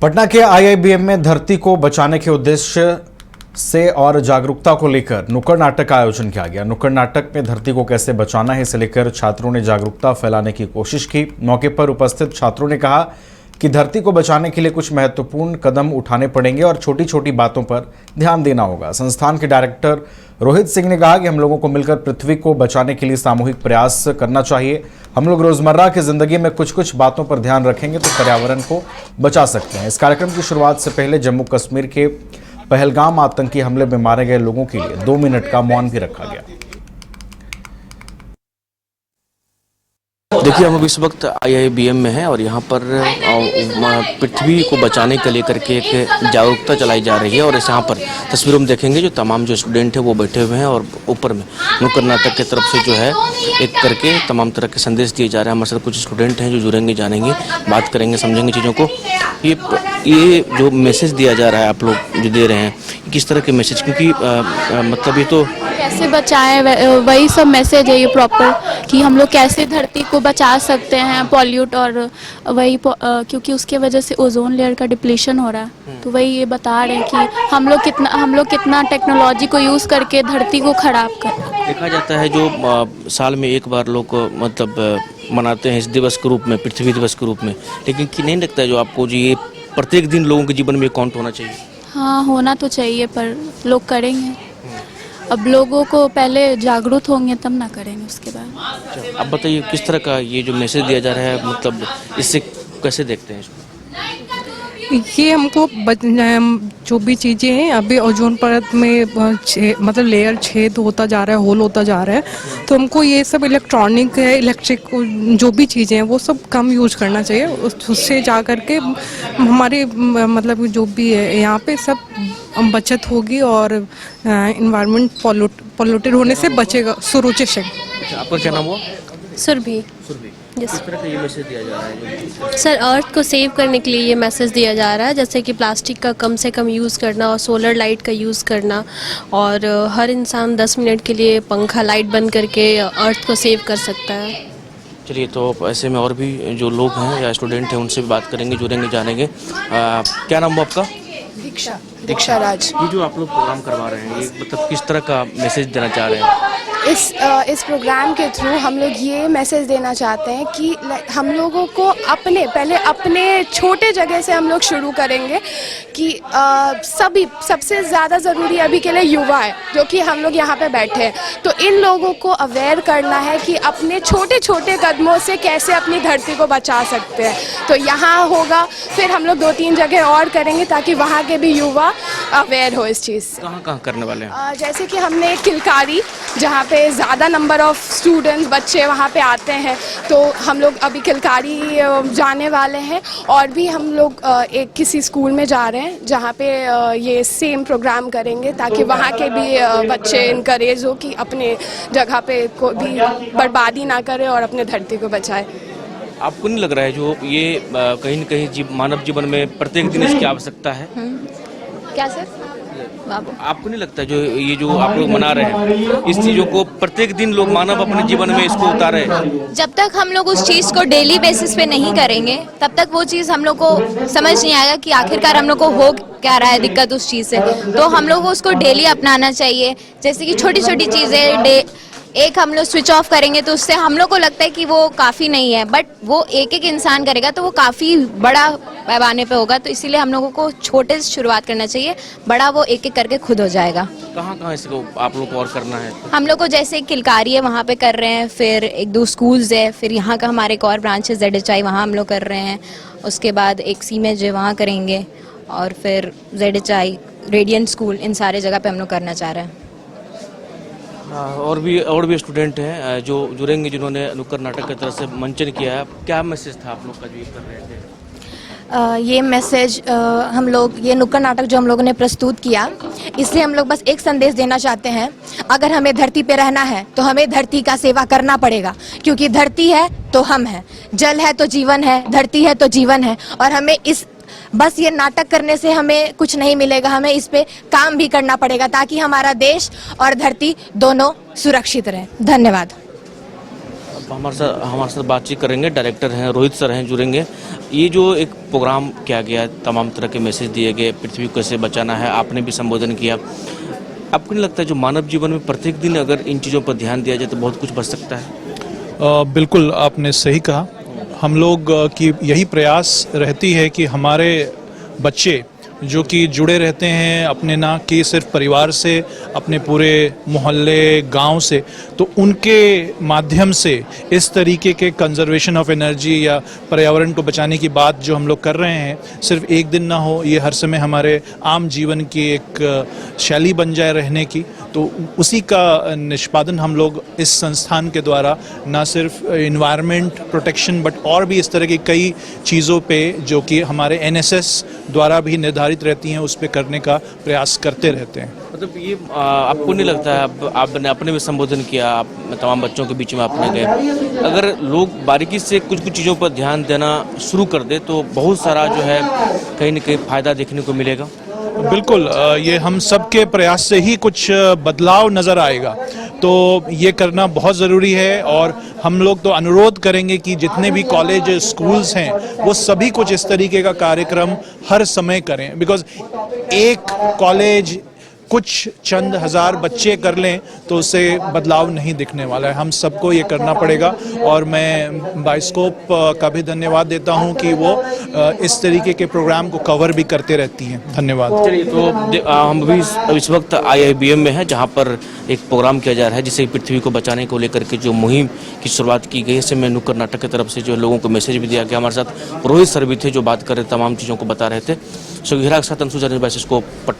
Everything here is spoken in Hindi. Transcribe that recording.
पटना के आईआईबीएम में धरती को बचाने के उद्देश्य से और जागरूकता को लेकर नुक्कड़ नाटक का आयोजन किया गया। नुक्कड़ नाटक में धरती को कैसे बचाना है इसे लेकर छात्रों ने जागरूकता फैलाने की कोशिश की। मौके पर उपस्थित छात्रों ने कहा कि धरती को बचाने के लिए कुछ महत्वपूर्ण कदम उठाने पड़ेंगे और छोटी छोटी बातों पर ध्यान देना होगा। संस्थान के डायरेक्टर रोहित सिंह ने कहा कि हम लोगों को मिलकर पृथ्वी को बचाने के लिए सामूहिक प्रयास करना चाहिए। हम लोग रोजमर्रा की जिंदगी में कुछ कुछ बातों पर ध्यान रखेंगे तो पर्यावरण को बचा सकते हैं। इस कार्यक्रम की शुरुआत से पहले जम्मू कश्मीर के पहलगाम आतंकी हमले में मारे गए लोगों के लिए 2 मिनट का मौन भी रखा गया। देखिए, हम अभी इस वक्त आईआईबीएम में हैं और यहाँ पर पृथ्वी को बचाने के लेकर के एक जागरूकता चलाई जा रही है। और इस यहाँ पर तस्वीरों में देखेंगे जो तमाम जो स्टूडेंट हैं वो बैठे हुए हैं और ऊपर में नुक्कड़ नाटक की तरफ से जो है एक करके तमाम तरह के संदेश दिए जा रहे हैं। हमारे साथ कुछ स्टूडेंट हैं जो जुड़ेंगे, जानेंगे, बात करेंगे, समझेंगे चीज़ों को। ये जो मैसेज दिया जा रहा है आप लोग जो दे रहे हैं, किस तरह के मैसेज, क्योंकि मतलब ये तो कैसे बचाएं वही सब मैसेज है ये प्रॉपर कि हम लोग कैसे धरती को बचा सकते हैं पॉल्यूट और वही क्योंकि उसके वजह से ओजोन लेयर का डिप्लीशन हो रहा है। तो वही ये बता रहे हैं कि हम लोग कितना टेक्नोलॉजी को यूज़ करके धरती को खराब कर रहे हैं। देखा जाता है जो साल में एक बार लोग मतलब मनाते हैं इस दिवस के रूप में, पृथ्वी दिवस के रूप में, लेकिन कि नहीं लगता है जो आपको जो ये प्रत्येक दिन लोगों के जीवन में काउंट होना चाहिए? हाँ, होना तो चाहिए पर लोग करेंगे। अब लोगों को पहले जागरूक होंगे तब ना करेंगे उसके बाद। अब बताइए किस तरह का ये जो मैसेज दिया जा रहा है, मतलब इससे कैसे देखते हैं इसको? ये हमको जो भी चीज़ें हैं अभी ओजोन परत में मतलब लेयर छेद होता जा रहा है, होल होता जा रहा है, तो हमको ये सब इलेक्ट्रॉनिक है, इलेक्ट्रिक जो भी चीज़ें हैं वो सब कम यूज करना चाहिए। उससे जा कर के हमारे मतलब जो भी है यहाँ पे सब बचत होगी और इन्वायरमेंट पॉल्यूटेड होने से बचेगा। सुरुचि सिंह। आपका क्या नाम हुआ? सुरभि। किस तरह का ये मैसेज दिया जा रहा है? सर, अर्थ को सेव करने के लिए ये मैसेज दिया जा रहा है, जैसे कि प्लास्टिक का कम से कम यूज़ करना और सोलर लाइट का यूज़ करना, और हर इंसान 10 मिनट के लिए पंखा लाइट बंद करके अर्थ को सेव कर सकता है। चलिए, तो ऐसे में और भी जो लोग हैं या स्टूडेंट हैं उनसे भी बात करेंगे, जुड़ेंगे, जानेंगे। क्या नाम हुआ आपका? दीक्षा राज। ये जो आप लोग प्रोग्राम करवा रहे हैं, ये मतलब किस तरह का मैसेज देना चाह रहे हैं? इस प्रोग्राम के थ्रू हम लोग ये मैसेज देना चाहते हैं कि हम लोगों को पहले अपने छोटे जगह से हम लोग शुरू करेंगे कि सबसे ज़्यादा ज़रूरी अभी के लिए युवा है जो कि हम लोग यहाँ पे बैठे हैं। तो इन लोगों को अवेयर करना है कि अपने छोटे छोटे कदमों से कैसे अपनी धरती को बचा सकते हैं। तो यहाँ होगा, फिर हम लोग 2-3 जगह और करेंगे ताकि वहाँ के भी युवा अवेयर हो इस चीज़ से। कहाँ करने वाले हैं? जैसे कि हमने एक किलकारी, जहाँ पे ज़्यादा नंबर ऑफ़ स्टूडेंट्स बच्चे वहाँ पे आते हैं, तो हम लोग अभी किलकारी जाने वाले हैं। और भी हम लोग एक किसी स्कूल में जा रहे हैं जहाँ पे ये सेम प्रोग्राम करेंगे ताकि वहाँ के भी बच्चे इनकरेज हो कि अपने जगह पे को भी बर्बादी ना करे और अपने धरती को बचाए। आपको नहीं लग रहा है जो ये कहीं न कहीं मानव जीवन में प्रत्येक दिन इसकी आवश्यकता है? क्या सर? आपको नहीं लगता जो ये जो आप लोग मना रहे हैं इस चीज़ों को प्रत्येक दिन लोग मानव अपने जीवन में इसको उतारे? जब तक हम लोग उस चीज़ को डेली बेसिस पे नहीं करेंगे तब तक वो चीज़ हम लोग को समझ नहीं आएगा कि आखिरकार हम लोग को हो क्या रहा है दिक्कत उस चीज़ से। तो हम लोग को उसको डेली अपनाना चाहिए। जैसे कि छोटी छोटी चीज़ें एक हम लोग स्विच ऑफ करेंगे तो उससे हम लोग को लगता है कि वो काफ़ी नहीं है, बट वो एक इंसान करेगा तो वो काफ़ी बड़ा पैमाने पे होगा। तो इसीलिए हम लोगों को छोटे से शुरुआत करना चाहिए, बड़ा वो एक करके खुद हो जाएगा। कहाँ इसको आप लोग को और करना है? हम लोग को जैसे किलकारी है वहाँ पे कर रहे हैं, फिर 1-2 स्कूल्स है, फिर यहाँ का हमारे एक और ब्रांच है ZHI, वहाँ हम लोग कर रहे हैं। उसके बाद एक सीमेज है वहाँ करेंगे, और फिर ZHI, रेडियंट स्कूल, इन सारे जगह पे हम लोग करना चाह रहे हैं। और भी स्टूडेंट हैं जो जुड़ेंगे, जिन्होंने नुक्कड़ नाटक की तरफ से मंचन किया है। क्या मैसेज था आप लोग का जो ये कर रहे थे? ये मैसेज हम लोग ये नुक्कड़ नाटक जो हम लोगों ने प्रस्तुत किया, इससे हम लोग बस एक संदेश देना चाहते हैं। अगर हमें धरती पे रहना है तो हमें धरती का सेवा करना पड़ेगा, क्योंकि धरती है तो हम हैं, जल है तो जीवन है, धरती है तो जीवन है। और हमें बस ये नाटक करने से हमें कुछ नहीं मिलेगा, हमें इस पे काम भी करना पड़ेगा ताकि हमारा देश और धरती दोनों सुरक्षित रहें। धन्यवाद। हमारे साथ बातचीत करेंगे, डायरेक्टर हैं रोहित सर हैं, जुड़ेंगे। ये जो एक प्रोग्राम किया गया, तमाम तरह के मैसेज दिए गए, पृथ्वी को कैसे बचाना है, आपने भी संबोधन किया। आपको नहीं लगता है जो मानव जीवन में प्रत्येक दिन अगर इन चीज़ों पर ध्यान दिया जाए तो बहुत कुछ बच सकता है? बिल्कुल आपने सही कहा। हम लोग की यही प्रयास रहती है कि हमारे बच्चे जो कि जुड़े रहते हैं अपने ना कि सिर्फ परिवार से, अपने पूरे मोहल्ले गांव से, तो उनके माध्यम से इस तरीके के कंजर्वेशन ऑफ एनर्जी या पर्यावरण को बचाने की बात जो हम लोग कर रहे हैं सिर्फ एक दिन ना हो, ये हर समय हमारे आम जीवन की एक शैली बन जाए रहने की। तो उसी का निष्पादन हम लोग इस संस्थान के द्वारा ना सिर्फ इन्वायरमेंट प्रोटेक्शन बट और भी इस तरह की कई चीज़ों पे जो कि हमारे NSS द्वारा भी निर्धारित रहती हैं उस पे करने का प्रयास करते रहते हैं। मतलब ये आपको नहीं लगता है, आपने अपने भी संबोधन किया, आप तमाम बच्चों के बीच में आपने गए, अगर लोग बारीकी से कुछ कुछ चीज़ों पर ध्यान देना शुरू कर दे तो बहुत सारा जो है कहीं ना कहीं फ़ायदा देखने को मिलेगा? बिल्कुल, ये हम सबके प्रयास से ही कुछ बदलाव नज़र आएगा, तो ये करना बहुत ज़रूरी है। और हम लोग तो अनुरोध करेंगे कि जितने भी कॉलेज स्कूल्स हैं वो सभी कुछ इस तरीके का कार्यक्रम हर समय करें, बिकॉज एक कॉलेज कुछ चंद हज़ार बच्चे कर लें तो उससे बदलाव नहीं दिखने वाला है। हम सबको ये करना पड़ेगा। और मैं बाइस्कोप का भी धन्यवाद देता हूं कि वो इस तरीके के प्रोग्राम को कवर भी करते रहती हैं। धन्यवाद। चलिए, तो हम भी इस वक्त IIBM में हैं जहां पर एक प्रोग्राम किया जा रहा है जिसे पृथ्वी को बचाने को लेकर के जो मुहिम की शुरुआत की गई है। मैं नुक्कड़ नाटक की तरफ से जो लोगों को मैसेज भी दिया गया। हमारे साथ रोहित सर भी थे जो बात कर रहे, तमाम चीज़ों को बता रहे थे। सुघेरा के साथ अंशु, बाइस्कोप।